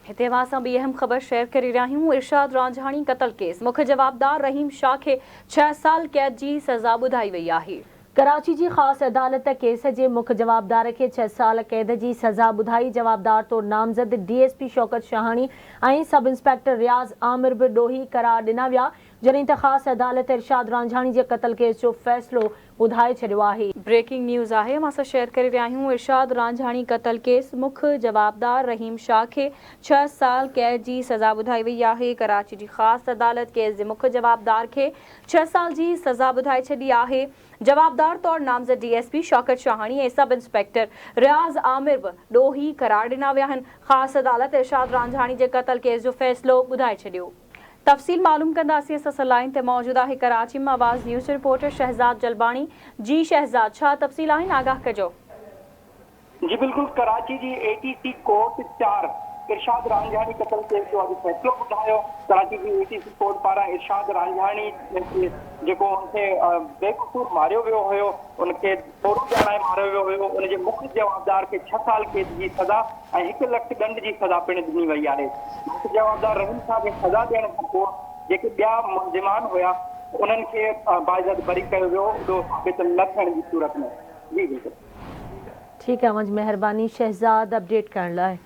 हिते मां सां ॿी अहम ख़बर शेयर करे रहिया आहियूं। इरशाद रांझानी क़त्ल केस मुख्य जवाबदार रहीम शाह खे 6 साल कैद जी सज़ा ॿुधाई वई आहे। कराची जी ख़ासि अदालत केस जे मुख्य जवाबदार के 6 साल कैद की सज़ा ॿुधाई। जवाबदार तौर नामज़द DSP शौकत शाहानी और सब इंस्पेक्टर रियाज़ आमिर भी ॾोही करार ॾिना विया, जॾहिं त ख़ासि अदालत इरशाद रांझानी के क़त्ल केस जो फ़ैसिलो ॿुधाए छॾियो आहे। ब्रेकिंग न्यूज़ आहे, मां सां शेयर करे रहिया आहियूं। इरशाद रांझानी क़त्ल केस मुख्य जवाबदार रहीम शाह के 6 साल कैद की सज़ा ॿुधाई वई आहे। कराची जी ख़ासि अदालत केस जे मुख्य जवाबदार के 6 साल की सज़ा ॿुधाए छॾी आहे। जवाबदार तौर नामज़द DSP शौकत शाहानी ऐं सब इंस्पेक्टर रियाज़ आमिर भी ॾोही करार ॾिना विया आहिनि। ख़ासि अदालत इरशाद रांझानी के क़त्ल केस जो फ़ैसिलो ॿुधाए छॾियो। तफ़सील मालूम कंदासीं। असां लाइन ते मौजूद आहे कराची में आवाज़ न्यूज़ रिपोर्टर शहजाद जलबानी। जी शहजाद, छा तफ़सील आहिनि, आगाह कजो। जी बिल्कुल, कराची जी ATC कोर्ट 4 इरशाद रांझानी क़त्ल केस जो अॼु फ़ैसिलो ॿुधायो। कराची जी ATC कोर्ट पारां इरशाद रांझानी जेको उनखे बेकसूर मारियो वियो हुयो, उनखे थोरो ॼाणाए मारियो वियो हुयो, उनजे मुख्य जवाबदार खे 6 साल कैद जी सज़ा ऐं 1 लख ॾंड जी सज़ा पिणु ॾिनी वई आहे। मुख्य जवाबदार रहीम साहब खे सज़ा ॾियण खां पोइ जेके ॿिया मुलज़िमान हुया उन्हनि खे बाइज़त बरी कयो वियो, उहो साबित न थियण जी सूरत में। जी बिल्कुलु, ठीक है, मुझ मेहरबानी शहजाद अपडेट करण लाइ।